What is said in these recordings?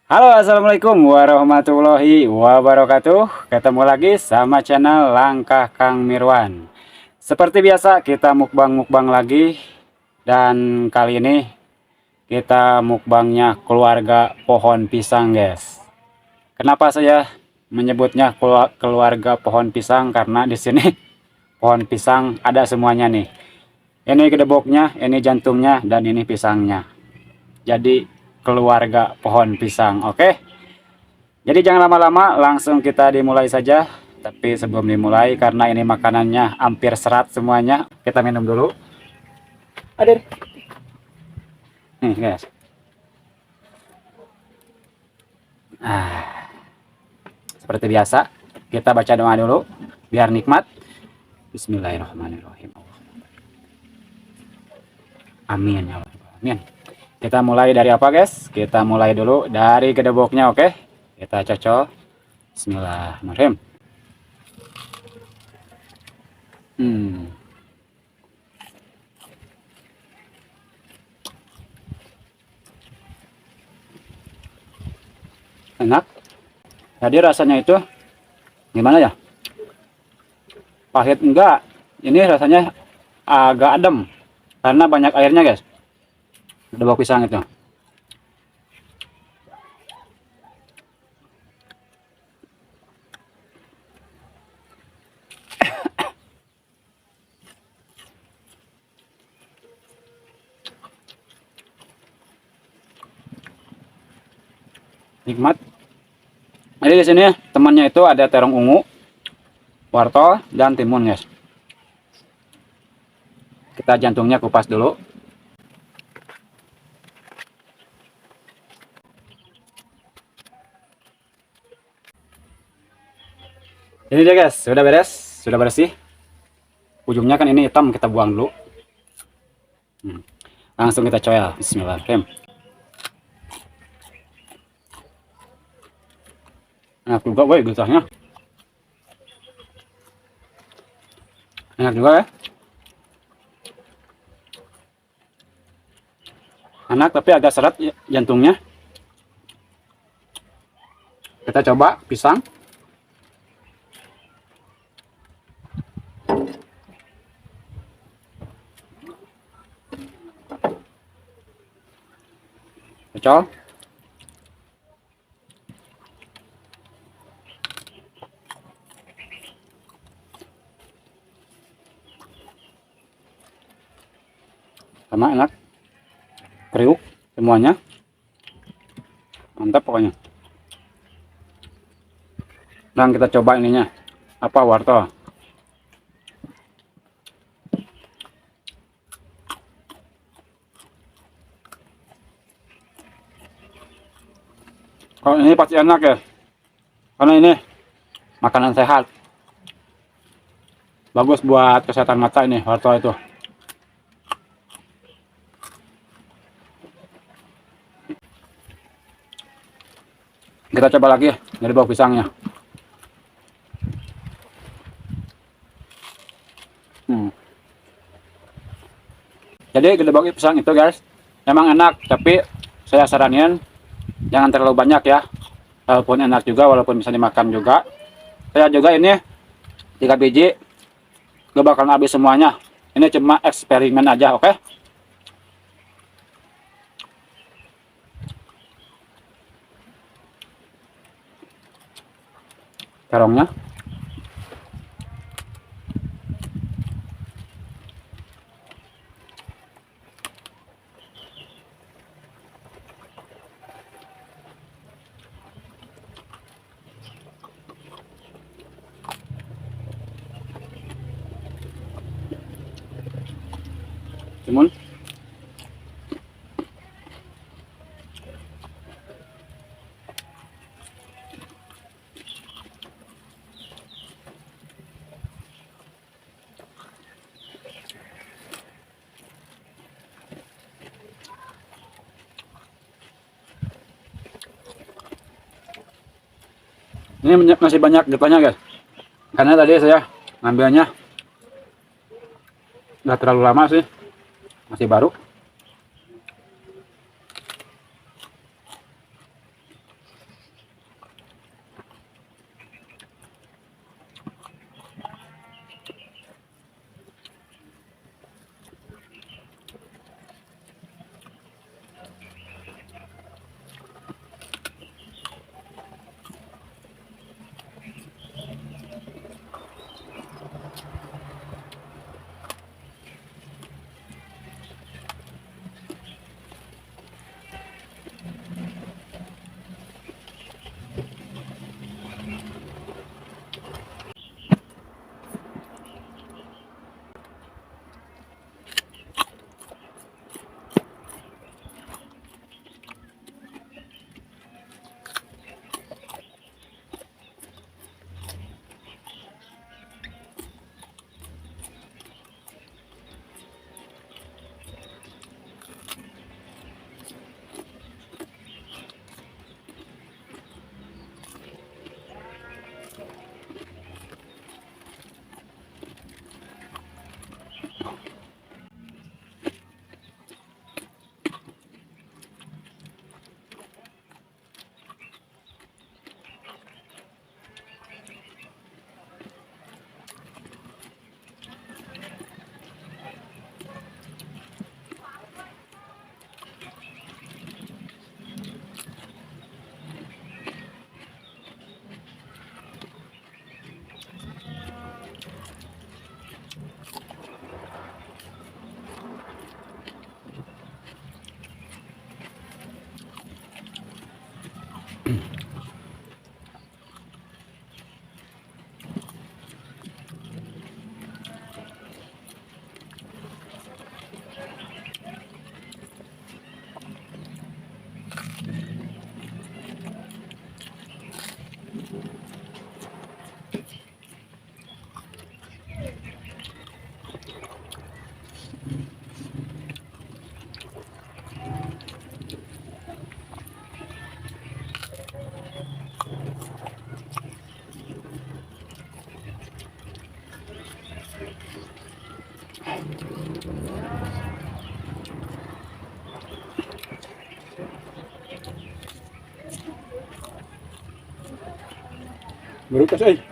Halo, assalamualaikum warahmatullahi wabarakatuh. Ketemu lagi sama channel Langkah Kang Mirwan. Seperti biasa, kita mukbang lagi. Dan kali ini kita mukbangnya keluarga pohon pisang, guys. Kenapa saya menyebutnya keluarga pohon pisang? Karena di sini pohon pisang ada semuanya nih. Ini gedeboknya, ini jantungnya, dan ini pisangnya. Jadi keluarga pohon pisang, oke? Jadi jangan lama-lama, langsung kita dimulai saja. Tapi sebelum dimulai, karena ini makanannya hampir serat semuanya, kita minum dulu. Adir. Nih guys. Ah, seperti biasa, kita baca doa dulu biar nikmat. Bismillahirrahmanirrahim. Amin ya Allah. Amin. Kita mulai dari apa guys? Kita mulai dulu dari gedeboknya, oke? Kita cocok. Bismillahirrahmanirrahim. Hmm. Enak. Jadi rasanya itu gimana ya? Pahit enggak? Ini rasanya agak adem karena banyak airnya guys. Gedebok pisang itu. Nikmat. Jadi di sini temannya itu ada terong ungu, wortel, dan timun guys. Kita jantungnya kupas dulu. Ini dia guys, sudah beres, sudah bersih. Ujungnya kan ini hitam, kita buang dulu. Langsung kita coel. Bismillahirrahmanirrahim. Enak juga woi getahnya. Enak juga ya. Enak tapi agak seret jantungnya. Kita coba pisang. Cocok. Sama enak. Kriuk semuanya. Mantap pokoknya. Dan kita coba ininya. Apa wortel. Kalau ini pasti enak ya. Karena ini makanan sehat. Bagus buat kesehatan mata ini wortel itu. Kita coba lagi dari bawah pisangnya. Jadi gedebok pisang itu guys, memang enak, tapi saya saranin jangan terlalu banyak ya. Walaupun enak juga, walaupun bisa dimakan juga. Saya juga ini 3 biji, gak bakalan habis semuanya. Ini cuma eksperimen aja, oke? Terongnya. Timun. Ini masih banyak getahnya guys. Karena tadi saya ngambilnya nggak terlalu lama sih, masih baru. Berukas ay.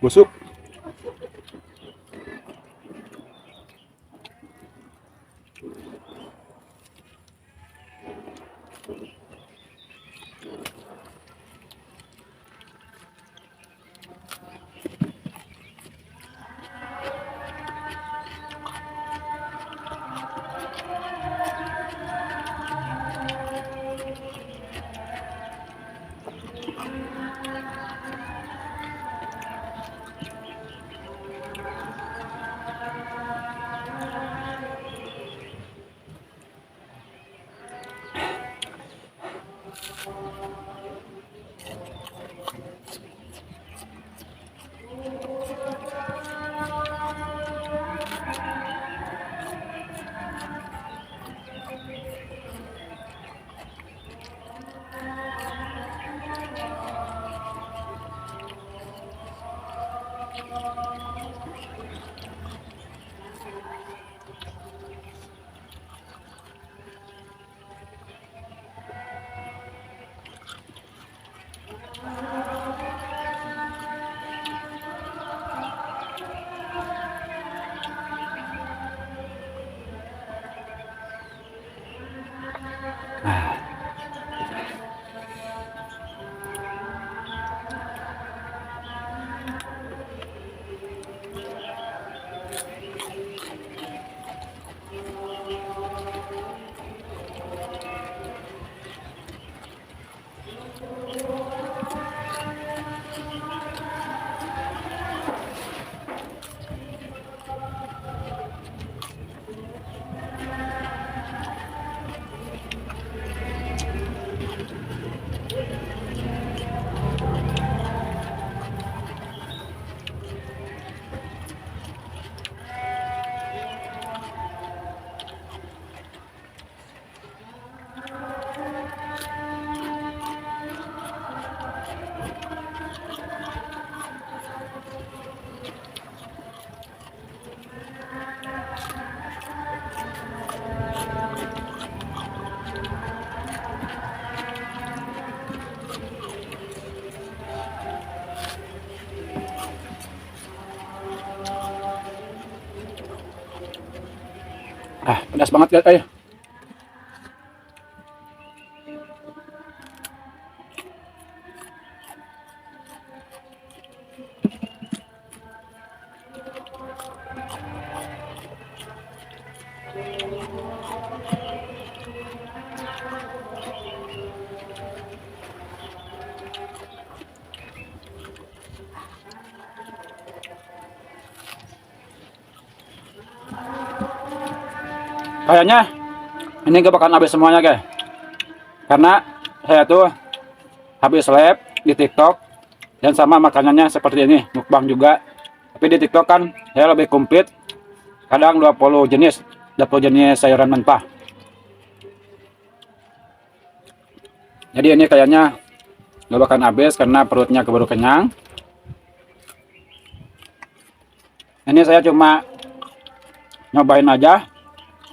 Busuk. Pedas banget guys, ayo. Kayaknya ini gak bakal habis semuanya guys, karena saya tuh habis live di TikTok dan sama makanannya seperti ini, mukbang juga. Tapi di TikTok kan saya lebih komplit, kadang 20 jenis sayuran mentah. Jadi ini kayaknya gak bakal habis karena perutnya keburu kenyang. Ini saya cuma nyobain aja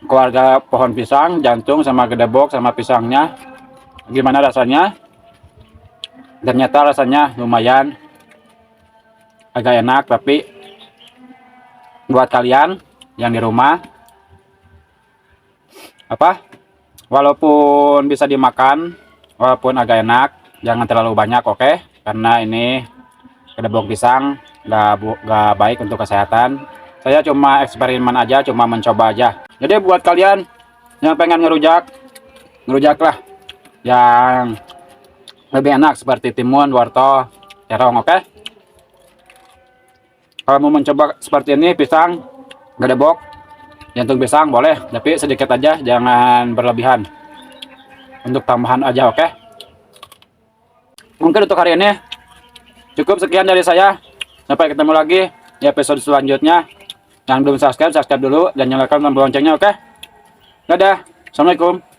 keluarga pohon pisang, jantung sama gedebok sama pisangnya, gimana rasanya. Ternyata rasanya lumayan agak enak, tapi buat kalian yang di rumah walaupun bisa dimakan, walaupun agak enak, jangan terlalu banyak, oke? Karena ini gedebok pisang gak baik untuk kesehatan. Saya cuma eksperimen aja, cuma mencoba aja. Jadi buat kalian yang pengen ngerujak ngerujak lah yang lebih enak seperti timun, wortel, terong. Oke. Kalau mau mencoba seperti ini, pisang gedebok, jantung pisang boleh, tapi sedikit aja, jangan berlebihan. Untuk tambahan aja, oke. Mungkin untuk hari ini cukup sekian dari saya. Sampai ketemu lagi di episode selanjutnya. Yang belum subscribe, subscribe dulu dan nyalakan tombol loncengnya, oke. Dadah. Assalamualaikum.